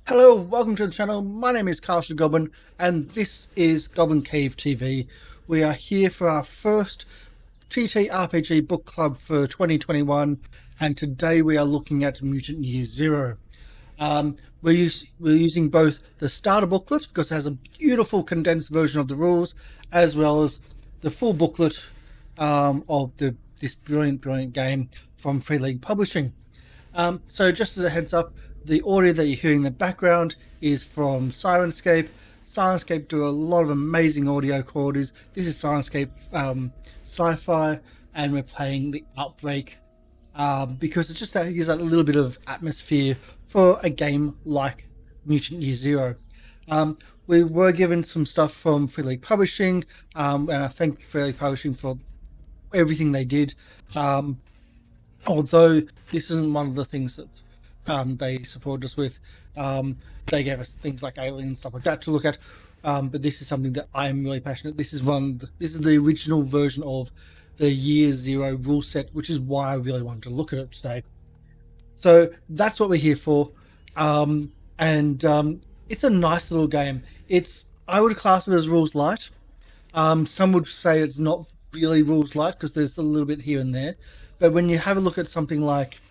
Hello, welcome to the channel. My name is Carl Goblin, and this is Goblin Cave TV. We are here for our first TTRPG book club for 2021, and today we are looking at Mutant Year Zero. We're using both the starter booklet, because it has a beautiful condensed version of the rules, as well as the full booklet of this brilliant game from Free League Publishing. So just as a heads up, the audio that you're hearing in the background is from Syrinscape. Syrinscape do a lot of amazing audio qualities. This is Syrinscape sci-fi, and we're playing the Outbreak because it's just that it gives that little bit of atmosphere for a game like Mutant Year Zero. We were given some stuff from Free League Publishing, and I thank Free League Publishing for everything they did. Although this isn't one of the things that they supported us with. They gave us things like Alien and stuff like that to look at. But this is something that I am really passionate. This is the original version of the Year Zero rule set, which is why I really wanted to look at it today. So that's what we're here for. And it's a nice little game. I would class it as rules light. Some would say it's not really rules light because there's a little bit here and there. But when you have a look at something like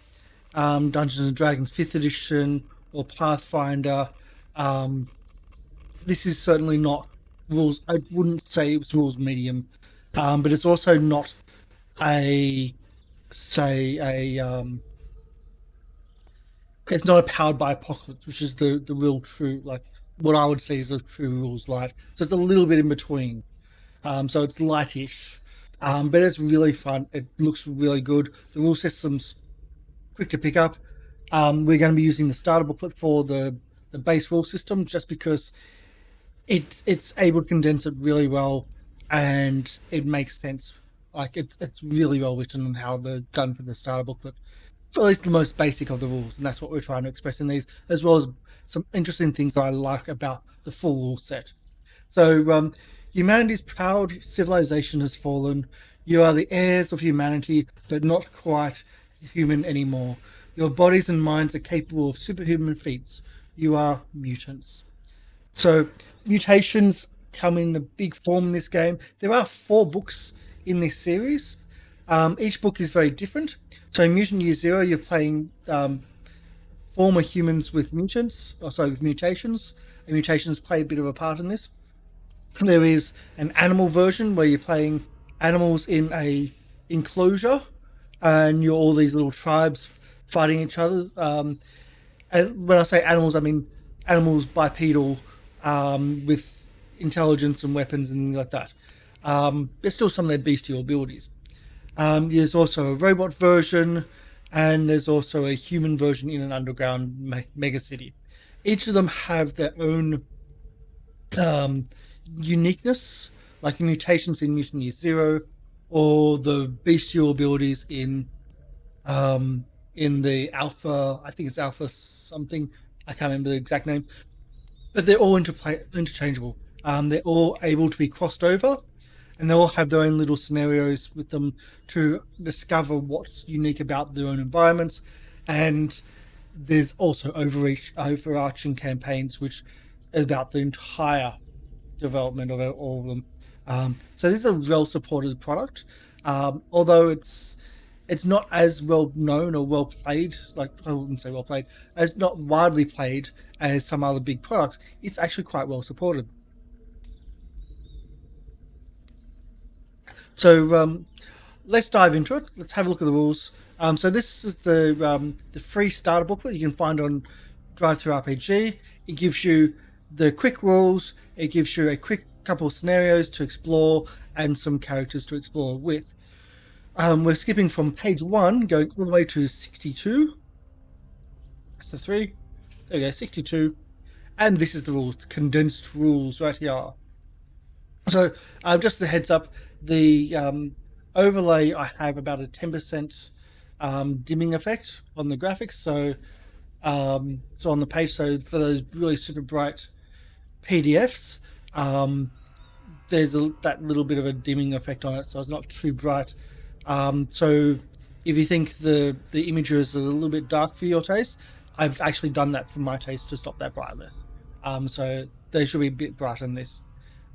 Dungeons and Dragons 5th edition or Pathfinder, this is certainly not rules. I wouldn't say it's rules medium, but it's also not it's not a powered by apocalypse, which is the real true, like what I would say is a true rules light. So it's a little bit in between. So it's lightish, but it's really fun. It looks really good. The rule system's quick to pick up. We're going to be using the starter booklet for the base rule system, just because it's able to condense it really well, and it makes sense. Like it's really well written on how they're done for the starter booklet, for at least the most basic of the rules, and that's what we're trying to express in these, as well as some interesting things that I like about the full rule set. So humanity's proud civilization has fallen. You are the heirs of humanity, but not quite human anymore. Your bodies and minds are capable of superhuman feats. You are mutants. So mutations come in a big form in this game. There are 4 books in this series. Each book is very different. So in Mutant Year Zero, you're playing former humans with with mutations. And mutations play a bit of a part in this. There is an animal version where you're playing animals in a enclosure, and you're all these little tribes fighting each other. And when I say animals, I mean animals bipedal, with intelligence and weapons and things like that. There's still some of their bestial abilities. There's also a robot version, and there's also a human version in an underground mega city. Each of them have their own uniqueness, like the mutations in Mutant Year Zero, or the bestial abilities in the Alpha. I think it's Alpha something. I can't remember the exact name, but they're all interchangeable. They're all able to be crossed over, and they all have their own little scenarios with them to discover what's unique about their own environments. And there's also overarching campaigns, which is about the entire development of all of them. So this is a well-supported product, although it's not as well known or well played. Like, I wouldn't say well played, as not widely played as some other big products. It's actually quite well supported. So let's dive into it. Let's have a look at the rules. So this is the free starter booklet you can find on DriveThruRPG. It gives you the quick rules. It gives you a quick couple of scenarios to explore and some characters to explore with. We're skipping from page 1, going all the way to 62. That's the 3. There we go, 62. And this is the rules, condensed rules right here. So just a heads up, the overlay, I have about a 10% dimming effect on the graphics. So on the page, so for those really super bright PDFs, there's that little bit of a dimming effect on it, so it's not too bright. So if you think the images are a little bit dark for your taste, I've actually done that for my taste to stop that brightness. So they should be a bit brighter than this.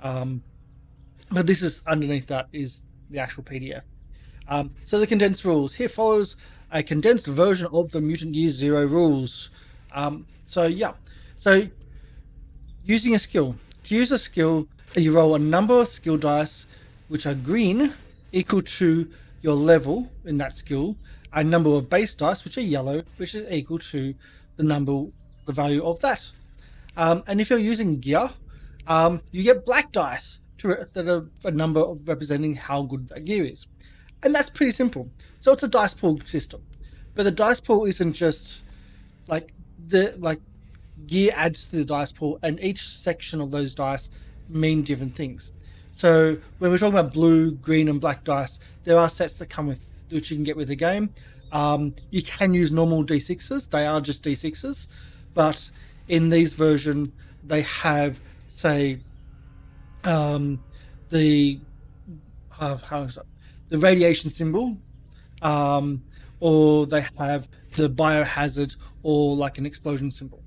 But this is underneath that is the actual PDF. So the condensed rules. Here follows a condensed version of the Mutant Year Zero rules. So yeah, so using a skill. To use a skill, you roll a number of skill dice, which are green, equal to your level in that skill, a number of base dice, which are yellow, which is equal to the value of that. And if you're using gear, you get black dice that are a number representing how good that gear is. And that's pretty simple. So it's a dice pool system. But the dice pool isn't just like gear adds to the dice pool, and each section of those dice mean different things. So when we're talking about blue, green, and black dice, there are sets that come with which you can get with the game. You can use normal D6s; they are just D6s, but in these version, they have say the radiation symbol, or they have the biohazard or like an explosion symbol.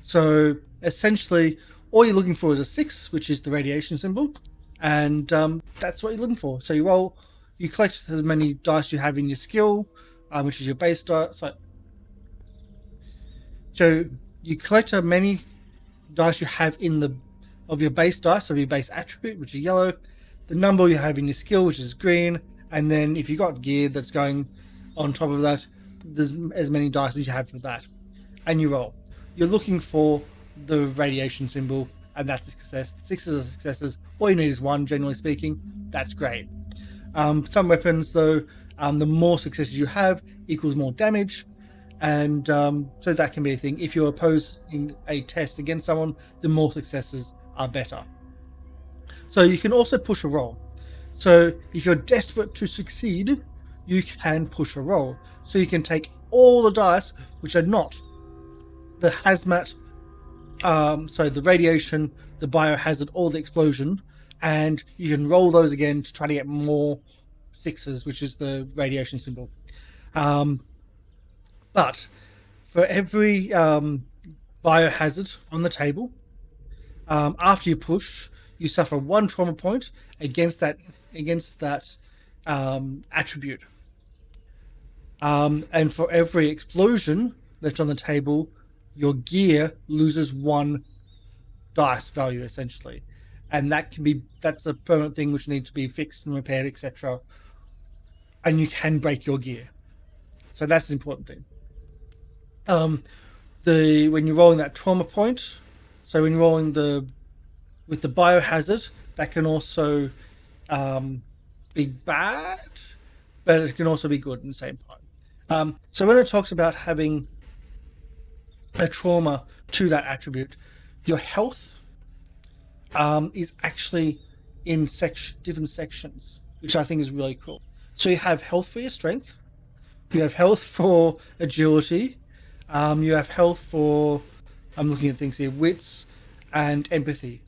So essentially, all you're looking for is a 6, which is the radiation symbol, and that's what you're looking for. So you collect as many dice you have in your skill, which is your base dice. So you collect as many dice you have of your base dice, of your base attribute, which is yellow, the number you have in your skill, which is green, and then if you've got gear that's going on top of that, there's as many dice as you have for that, and you roll. You're looking for the radiation symbol, and that's a success. 6s are successes. All you need is 1, generally speaking. That's great. Some weapons, though, the more successes you have equals more damage, and so that can be a thing. If you're opposing a test against someone, the more successes are better. So you can also push a roll. So if you're desperate to succeed, you can push a roll. So you can take all the dice, which are not the hazmat, so the radiation, the biohazard, or the explosion, and you can roll those again to try to get more 6s, which is the radiation symbol. But for every biohazard on the table, after you push, you suffer 1 trauma point against that attribute. And for every explosion left on the table, your gear loses 1 dice value essentially, and that's a permanent thing which needs to be fixed and repaired, etc. And you can break your gear, so that's an important thing. When you're rolling that trauma point, so when you're rolling with the biohazard, that can also be bad, but it can also be good at the same time. So when it talks about having a trauma to that attribute, your health is actually in different sections, which I think is really cool. So you have health for your strength, you have health for agility, you have health for, I'm looking at things here, wits and empathy.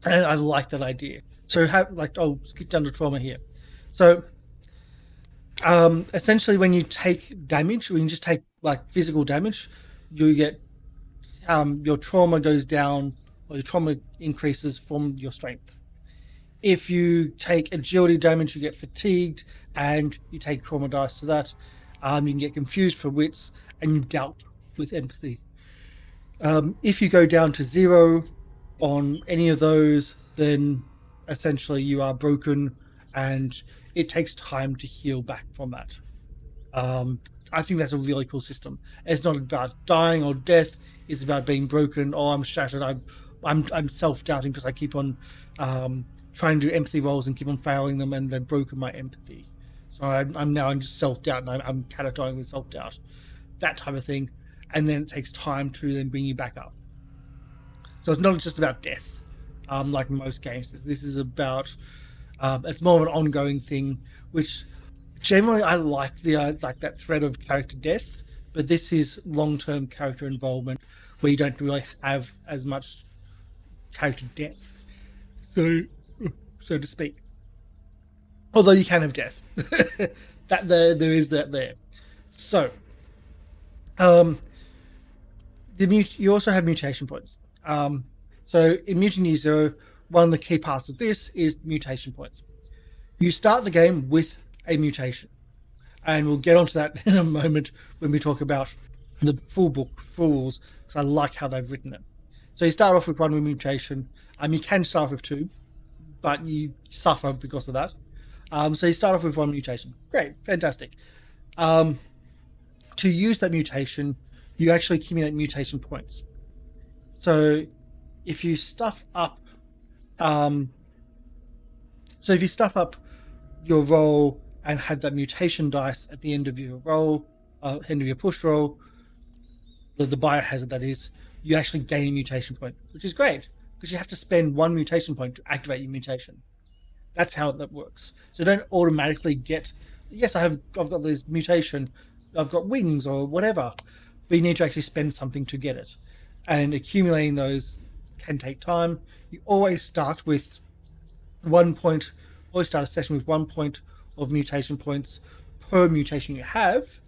And I like that idea. So I'll skip down to trauma here. So essentially when you take damage, when you just take like physical damage, you get your trauma goes down, or your trauma increases from your strength. If you take agility damage, you get fatigued, and you take trauma dice to that. You can get confused for wits, and you doubt with empathy. If you go down to 0 on any of those, then essentially you are broken, and it takes time to heal back from that. I think that's a really cool system. It's not about dying or death. It's about being broken. Oh, I'm shattered. I'm self-doubting because I keep on trying to do empathy rolls and keep on failing them, and they've broken my empathy. So I'm now in just self-doubt, and I'm catatonic with self-doubt, that type of thing. And then it takes time to then bring you back up. So it's not just about death, like most games. This is about it's more of an ongoing thing, which generally I like like that thread of character death, but this is long-term character involvement where you don't really have as much character death, so to speak. Although you can have death, there is that there. So, You also have mutation points. So in Mutant Year Zero, one of the key parts of this is mutation points. You start the game with a mutation, and we'll get onto that in a moment when we talk about the full book, full rules, because I like how they've written it. So you start off with one mutation. You can start off with two, but you suffer because of that. So you start off with one mutation. Great, fantastic. To use that mutation, you actually accumulate mutation points. So if you stuff up, your roll and had that mutation dice at the end of your roll, end of your push roll, the biohazard that is, you actually gain a mutation point, which is great because you have to spend one mutation point to activate your mutation. That's how that works. So don't automatically get, yes, I've got this mutation, I've got wings or whatever, but you need to actually spend something to get it. And accumulating those can take time. You always start with 1 point, always start a session with 1 point of mutation points per mutation you have,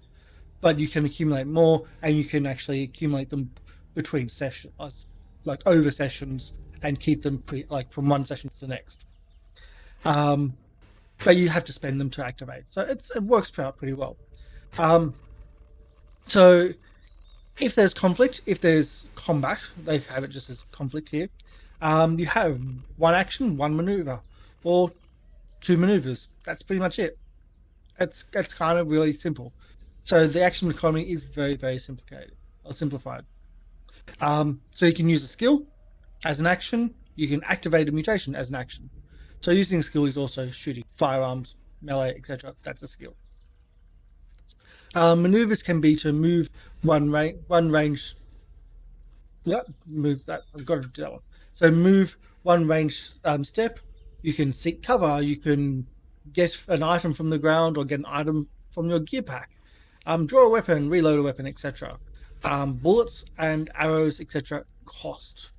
but you can accumulate more, and you can actually accumulate them between sessions, like over sessions, and keep them from one session to the next. But you have to spend them to activate. So it works out pretty well. So if there's conflict, if there's combat, they have it just as conflict here. You have one action, one maneuver, or two maneuvers. That's pretty much it. It's kind of really simple. So the action economy is very, very simplified. So you can use a skill as an action. You can activate a mutation as an action. So using a skill is also shooting, firearms, melee, etc. That's a skill. Maneuvers can be to move one range. Yep, move that. I've got to do that one. So move one range step. You can seek cover. You can get an item from the ground or get an item from your gear pack. Draw a weapon, reload a weapon, etc. Bullets and arrows, etc. cost.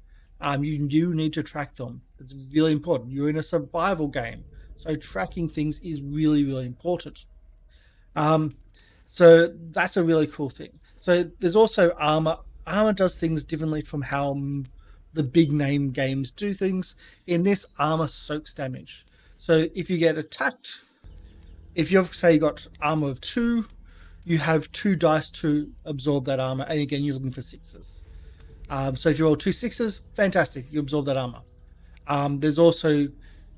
You do need to track them. It's really important. You're in a survival game, so tracking things is really, really important. So that's a really cool thing. So there's also armor. Armor does things differently from how the big name games do things. In this, armor soaks damage. So if you get attacked, if you've say you got armor of 2, you have 2 dice to absorb that armor, and again you're looking for 6s. So if you roll 2 6s, fantastic, you absorb that armor. There's also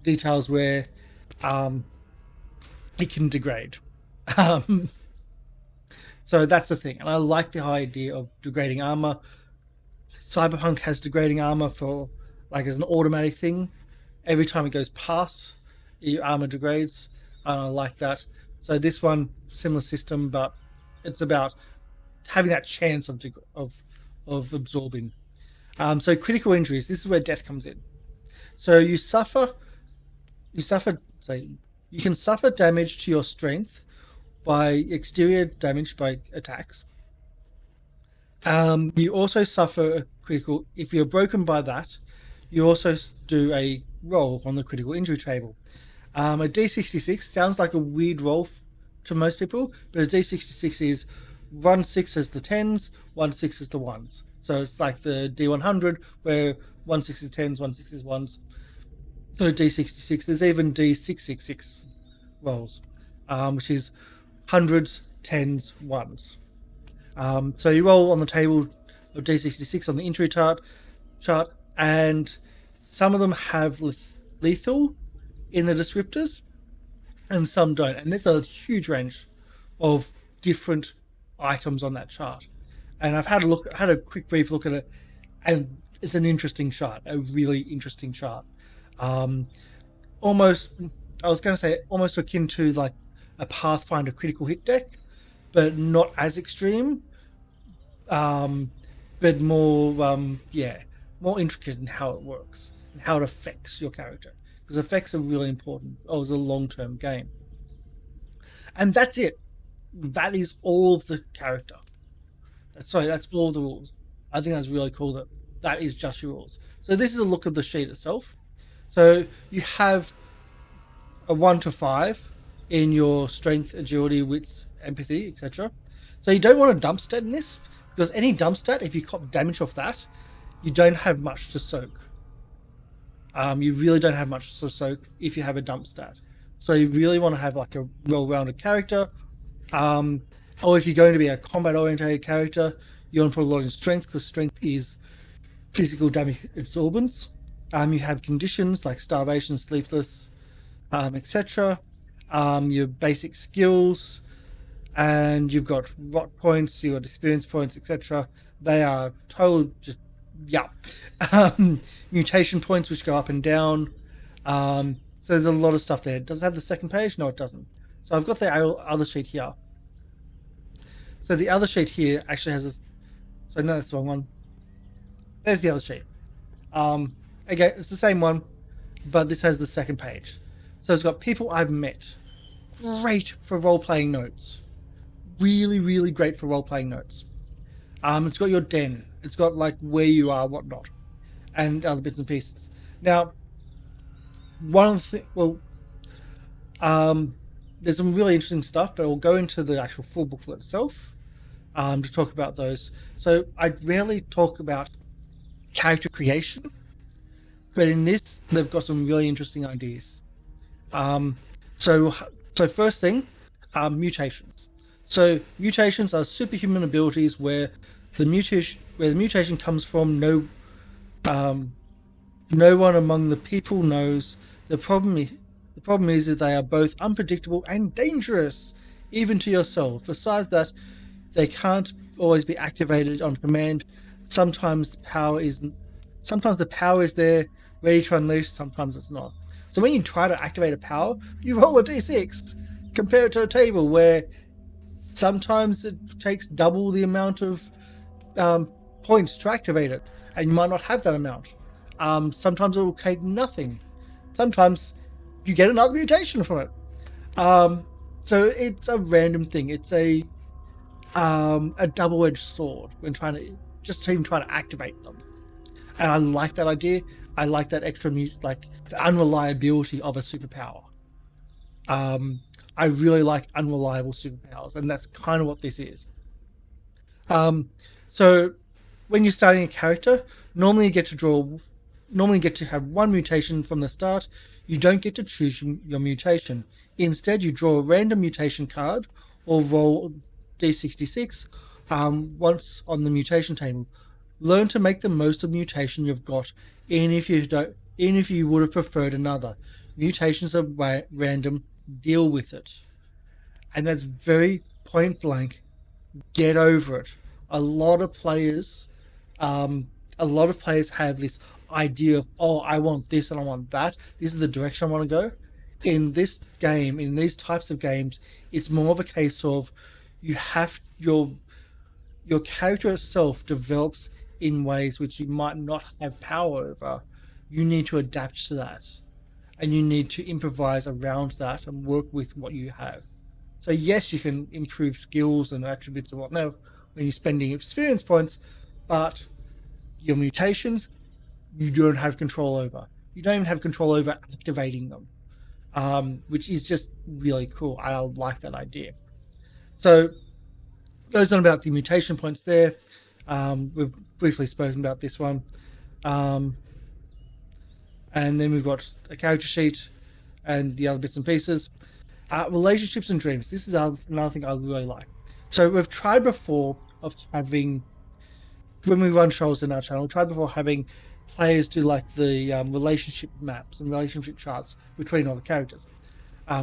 details where it can degrade. So that's the thing, and I like the idea of degrading armor. Cyberpunk has degrading armor for as an automatic thing. Every time it goes past, your armor degrades, and I like that. So this one, similar system, but it's about having that chance of absorbing. So critical injuries. This is where death comes in. So you can suffer damage to your strength by exterior damage by attacks. You also suffer a critical, if you're broken by that, you also do a roll on the critical injury table. A D66 sounds like a weird roll to most people, but a D66 is 1 6 as the 10s, 1 6 as the 1s. So it's like the D100 where 1 6 is 10s, 1 6 is 1s. So D66, there's even D666 rolls, which is hundreds, 10s, 1s. So you roll on the table of D66 on the injury chart, and some of them have lethal in the descriptors, and some don't. And there's a huge range of different items on that chart. And I've had a quick brief look at it, and it's an interesting chart, a really interesting chart. Almost akin to like a Pathfinder critical hit deck, but not as extreme. But more, more intricate in how it works and how it affects your character, because effects are really important as a long-term game. And that's it. That is all of the character. That's all the rules. I think that's really cool that is just your rules. So this is a look of the sheet itself. So you have a 1 to 5 in your strength, agility, wits, empathy, etc. So you don't want a dump stat in this, because any dump stat, if you cop damage off that, you don't have much to soak. You really don't have much to soak if you have a dump stat. So you really want to have like a well-rounded character. Um, or if you're going to be a combat-oriented character, you want to put a lot in strength, because strength is physical damage absorbance. You have conditions like starvation, sleepless, etc. Your basic skills, and you've got rot points, you've got experience points, etc. They are total just yeah. Mutation points which go up and down. So there's a lot of stuff there. Does it have the second page? No, it doesn't. So I've got the other sheet here. So the other sheet here actually has this. So no, that's the wrong one. There's the other sheet. Again, it's the same one, but this has the second page. So it's got people I've met. Great for role-playing notes. Really, really great for role-playing notes. It's got your den. It's got like where you are, whatnot, and other bits and pieces. Now, one of the there's some really interesting stuff, but we'll go into the actual full booklet itself to talk about those. So I rarely talk about character creation, but in this, they've got some really interesting ideas. So first thing, mutations. So mutations are superhuman abilities where the mutation comes from no one among the people knows. The problem is that they are both unpredictable and dangerous, even to yourself. Besides that, they can't always be activated on command. Sometimes the power is there, ready to unleash. Sometimes it's not. So when you try to activate a power, you roll a d6. Compare it to a table where sometimes it takes double the amount of points to activate it, and you might not have that amount. Sometimes it will take nothing. Sometimes you get another mutation from it. So it's a random thing. It's a double-edged sword when trying to activate them. And I like that idea. I like that extra like the unreliability of a superpower. I really like unreliable superpowers, and that's kind of what this is. So when you're starting a character, normally you get to have one mutation from the start. You don't get to choose your mutation. Instead, you draw a random mutation card or roll d66 once on the mutation table. Learn to make the most of mutation you've got, even if you would have preferred another. Mutations are random. Deal with it. And that's very point blank. Get over it. A lot of players have this idea of, oh, I want this and I want that. This is the direction I want to go. In this game, in these types of games, it's more of a case of you have your character itself develops in ways which you might not have power over. You need to adapt to that, and you need to improvise around that and work with what you have. So yes, you can improve skills and attributes and whatnot when you're spending experience points, but your mutations, you don't have control over. You don't even have control over activating them, which is just really cool. I like that idea. So goes on about the mutation points there. We've briefly spoken about this one. And then we've got a character sheet and the other bits and pieces. Relationships and dreams. This is another thing I really like. So we've tried before of having, when we run shows in our channel, tried before having players do like the relationship maps and relationship charts between all the characters,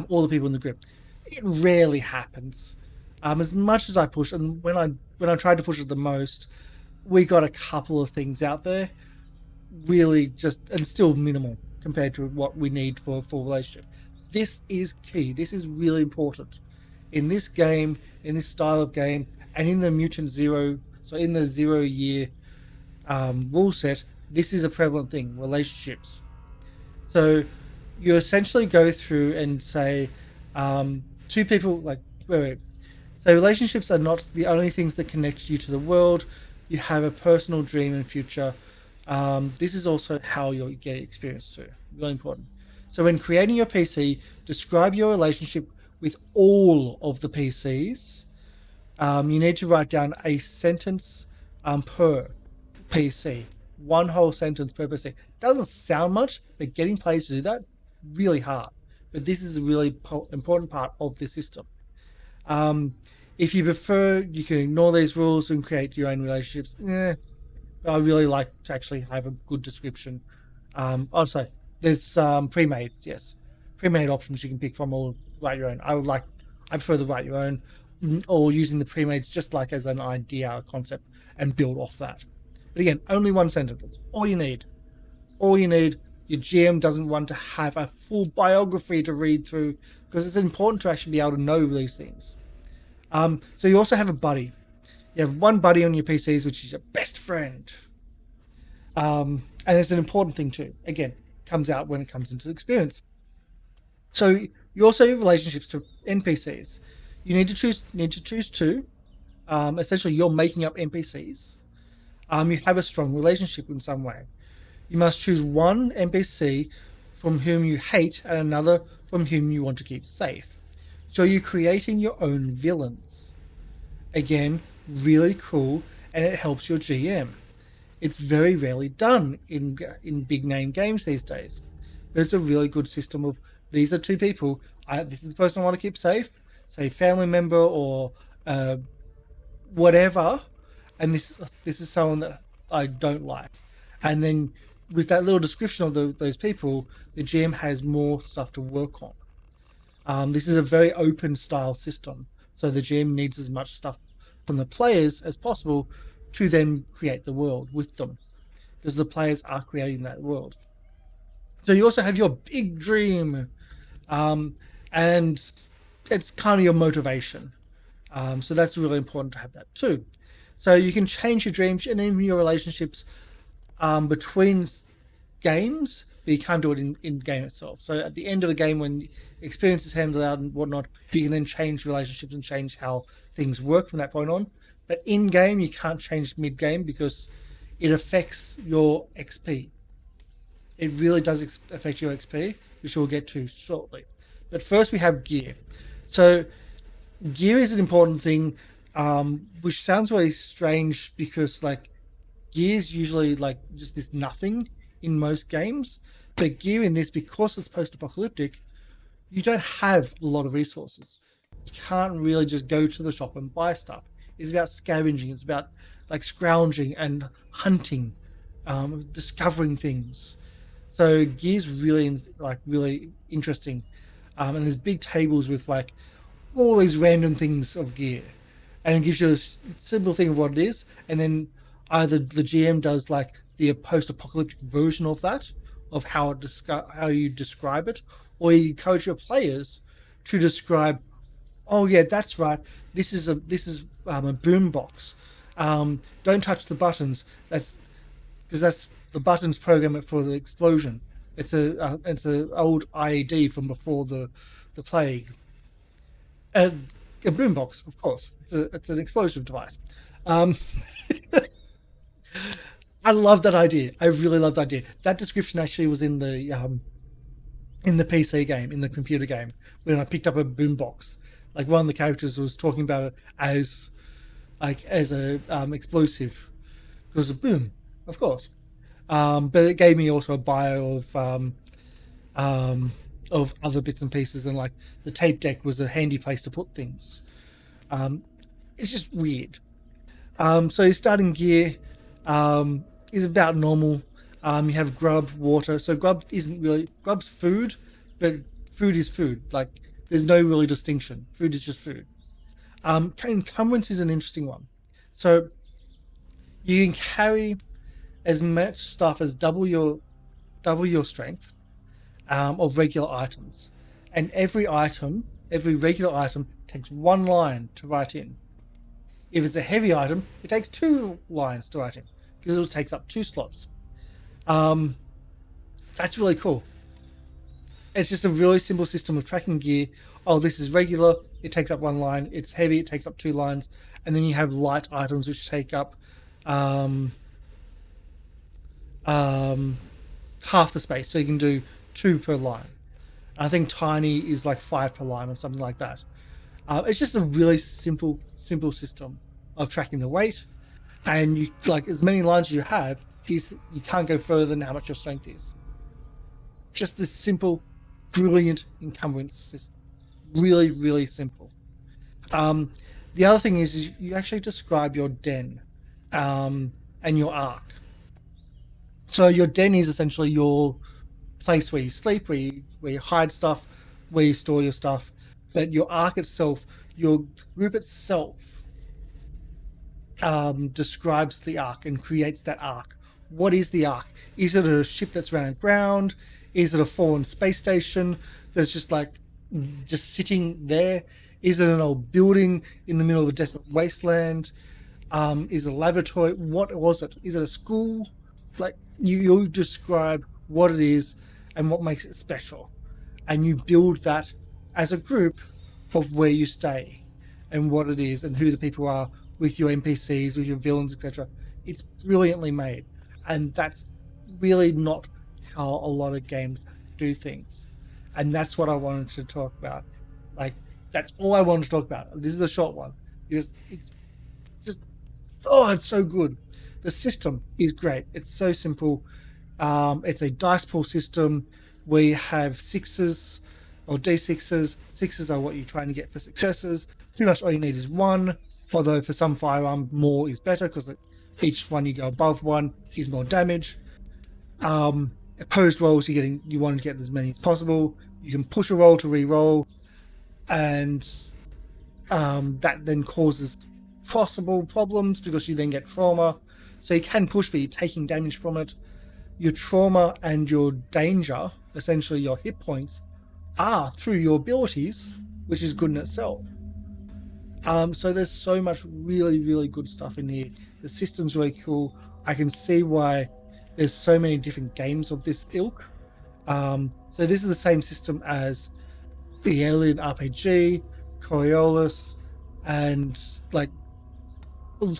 all the people in the group. It rarely happens. As much as I push, and when I tried to push it the most, we got a couple of things out there, really just, and still minimal compared to what we need for a full relationship. This is key. This is really important in this game, in this style of game, and in the Mutant Zero. So in the 0 year rule set, this is a prevalent thing: relationships. So you essentially go through and say, two people like wait. So relationships are not the only things that connect you to the world. You have a personal dream and future. This is also how you'll get experience too. Really important. So when creating your PC, describe your relationship with all of the PCs You need to write down a sentence per PC, one whole sentence per PC. Doesn't sound much, but getting players to do that really hard. But this is a really important part of the system. Um, if you prefer, you can ignore these rules and create your own relationships. I really like to actually have a good description. Also, there's pre-made, yes, pre-made options you can pick from or write your own. I prefer the write your own, or using the pre-mades just like as an idea, a concept, and build off that. But again, only one sentence. That's all you need. All you need. Your GM doesn't want to have a full biography to read through because it's important to actually be able to know these things. So you also have a buddy. You have one buddy on your PCs, which is your best friend. And it's an important thing too. Again, comes out when it comes into experience. So you also have relationships to NPCs. You need to choose two. Essentially, you're making up NPCs. You have a strong relationship in some way. You must choose one NPC from whom you hate and another from whom you want to keep safe. So you're creating your own villains. Again, really cool, and it helps your GM. It's very rarely done in big name games these days. But it's a really good system of these are two people. This is the person I want to keep safe, say family member or whatever, and this is someone that I don't like. And then with that little description of those people, the GM has more stuff to work on. This is a very open style system, so the GM needs as much stuff from the players as possible to then create the world with them, because the players are creating that world. So you also have your big dream, and it's kind of your motivation. So that's really important to have that too. So you can change your dreams and even your relationships between games, but you can't do it in game itself. So at the end of the game, when experience is handed out and whatnot, you can then change relationships and change how things work from that point on. But in game, you can't change mid game because it affects your XP. It really does affect your XP, which we'll get to shortly. But first, we have gear. So gear is an important thing, which sounds really strange because like gear is usually like just this nothing in most games, but gear in this, because it's post-apocalyptic, you don't have a lot of resources. You can't really just go to the shop and buy stuff. It's about scavenging. It's about like scrounging and hunting, discovering things. So gear's really interesting, and there's big tables with like all these random things of gear, and it gives you a simple thing of what it is, and then either the GM does like the post-apocalyptic version of that, of how you describe it, or you encourage your players to describe. Oh yeah, that's right. This is a boom box. Don't touch the buttons. That's because that's the buttons program it for the explosion. It's a old IED from before the plague. And a boombox, of course. It's an explosive device. Um, I love that idea. I really love that idea. That description actually was in the PC game, in the computer game, when I picked up a boombox. Like one of the characters was talking about it as a explosive because of boom, of course. But it gave me also a bio of other bits and pieces, and like the tape deck was a handy place to put things. It's just weird. So your starting gear is about normal. You have grub, water. So grub's food, but food is food. Like there's no really distinction. Food is just food. Encumbrance is an interesting one. So you can carry as much stuff as double your strength of regular items, and every regular item takes one line to write in. If it's a heavy item, it takes 2 lines to write in because it takes up 2 slots. That's really cool. It's just a really simple system of tracking gear. Oh, this is regular, it takes up 1 line. It's heavy, it takes up 2 lines. And then you have light items which take up half the space. So you can do 2 per line. I think tiny is like 5 per line or something like that. It's just a really simple simple system of tracking the weight, and you like as many lines as you have, you can't go further than how much your strength is. Just this simple, brilliant encumbrance system. Really, really simple. Um, the other thing is you actually describe your den and your arc. So your den is essentially your place where you sleep, where you hide stuff, where you store your stuff. But your arc itself, your group itself, describes the arc and creates that arc. What is the arc? Is it a ship that's run aground? Is it a foreign space station that's just sitting there? Is it an old building in the middle of a desolate wasteland? Is it a laboratory? What was it? Is it a school? Like you describe what it is and what makes it special, and you build that as a group of where you stay and what it is and who the people are with your NPCs, with your villains, etc. It's brilliantly made, and that's really not how a lot of games do things, and that's what I wanted to talk about. Like that's all I wanted to talk about. This is a short one because it's just it's so good. The system is great. It's so simple. It's a dice pool system. We have sixes or d6s. Sixes are what you're trying to get for successes. Pretty much all you need is one. Although for some firearm, more is better because each one you go above one is more damage. Opposed rolls, you want to get as many as possible. You can push a roll to re-roll, and that then causes possible problems because you then get trauma. So you can push, but you're taking damage from it. Your trauma and your danger, essentially your hit points, are through your abilities, which is good in itself. So there's so much really, really good stuff in here. The system's really cool. I can see why there's so many different games of this ilk. So this is the same system as the Alien RPG, Coriolis, and like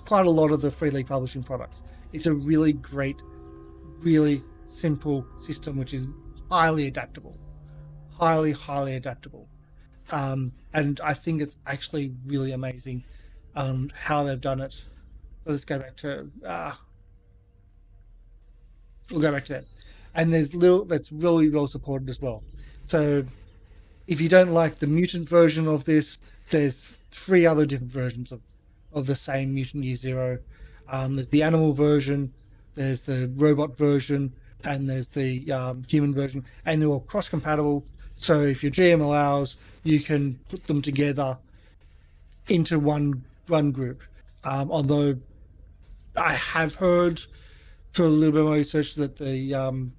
quite a lot of the Free League Publishing products. It's a really great, really simple system, which is highly adaptable. Highly, highly adaptable. And I think it's actually really amazing how they've done it. So let's go back to we'll go back to that. And there's little that's really well supported as well. So if you don't like the mutant version of this, there's 3 other different versions of the same Mutant Year Zero. There's the animal version, there's the robot version, and there's the human version, and they're all cross-compatible. So if your GM allows, you can put them together into one group. Although I have heard through a little bit of my research that the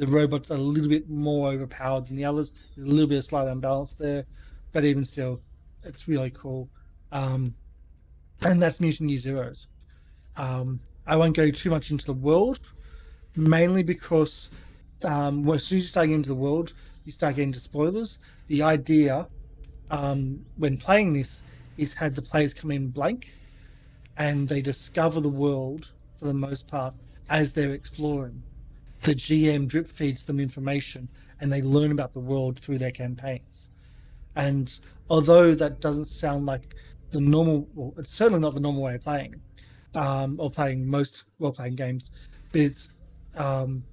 robots are a little bit more overpowered than the others. There's a little bit of slight unbalance there, but even still, it's really cool. And that's Mutant Year Zeros. I won't go too much into the world, mainly because well, as soon as you start getting into the world, you start getting into spoilers. The idea when playing this is had the players come in blank and they discover the world for the most part as they're exploring. The GM drip feeds them information and they learn about the world through their campaigns. And although that doesn't sound like the normal, well, it's certainly not the normal way of playing, or playing most role-playing games, but it's an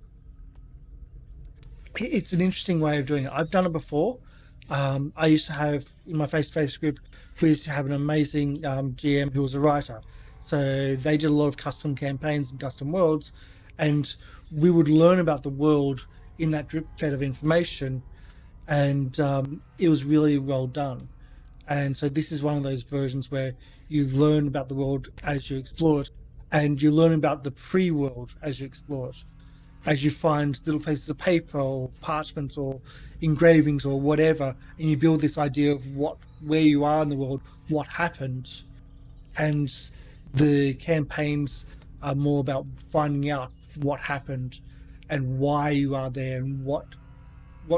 interesting way of doing it. I've done it before. I used to have, in my face-to-face group, we used to have an amazing GM who was a writer. So they did a lot of custom campaigns and custom worlds, and we would learn about the world in that drip fed of information, and it was really well done. And so this is one of those versions where you learn about the world as you explore it, and you learn about the pre-world as you explore it, as you find little pieces of paper or parchments or engravings or whatever, and you build this idea of where you are in the world, what happened. And the campaigns are more about finding out what happened and why you are there and what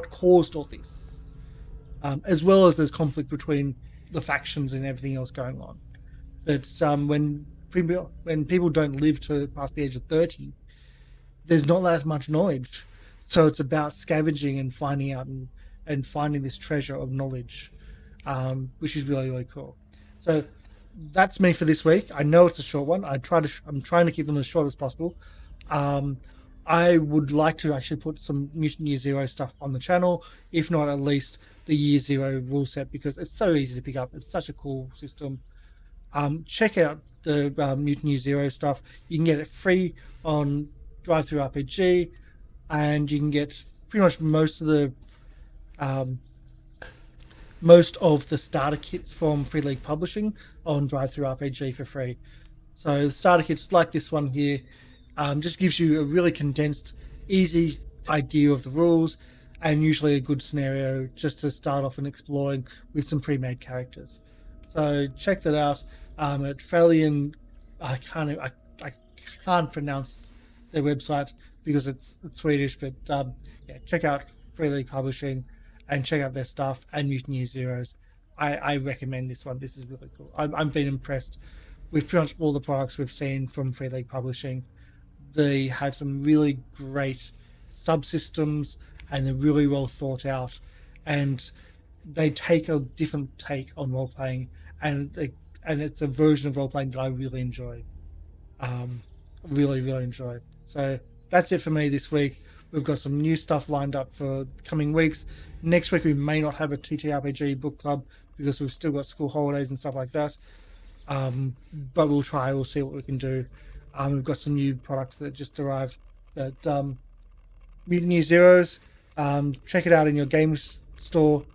caused all this, as well as there's conflict between the factions and everything else going on. But when people don't live to past the age of 30, there's not that much knowledge, so it's about scavenging and finding out and finding this treasure of knowledge, which is really, really cool. So that's me for this week. I know it's a short one. I'm trying to keep them as short as possible. Um, I would like to actually put some Mutant Year Zero stuff on the channel, if not at least the Year Zero rule set, because it's so easy to pick up. It's such a cool system. Check out the Mutant Year Zero stuff. You can get it free on DriveThruRPG, and you can get pretty much um, most of the starter kits from Free League Publishing on DriveThruRPG for free. So the starter kits like this one here just gives you a really condensed, easy idea of the rules, and usually a good scenario just to start off and exploring with some pre-made characters. So check that out at Felian. I can't pronounce their website because it's Swedish, but yeah, check out Free League Publishing and check out their stuff and Mutant Year Zeros. I recommend this one. This is really cool. I'm been impressed with pretty much all the products we've seen from Free League Publishing. They have some really great subsystems, and they're really well thought out, and they take a different take on role playing, and it's a version of role playing that I really enjoy. Um, really enjoy. So that's it for me this week. We've got some new stuff lined up for coming weeks. Next week we may not have a TTRPG book club because we've still got school holidays and stuff like that. But we'll try. We'll see what we can do. We've got some new products that just arrived. But Mutant Year Zeros, check it out in your games store.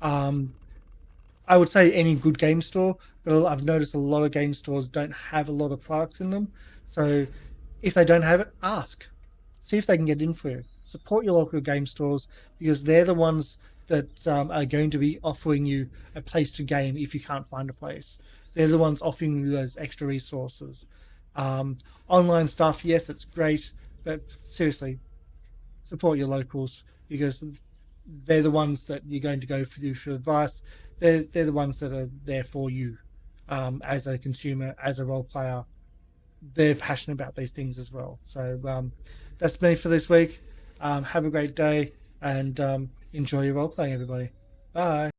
Um, I would say any good game store, but I've noticed a lot of game stores don't have a lot of products in them. So if they don't have it, ask. See if they can get in for you. Support your local game stores because they're the ones that are going to be offering you a place to game if you can't find a place. They're the ones offering you those extra resources. Online stuff, yes, it's great, but seriously, support your locals because they're the ones that you're going to go for advice. They're the ones that are there for you as a consumer, as a role player. They're passionate about these things as well. So that's me for this week. Have a great day and enjoy your role playing, everybody. Bye.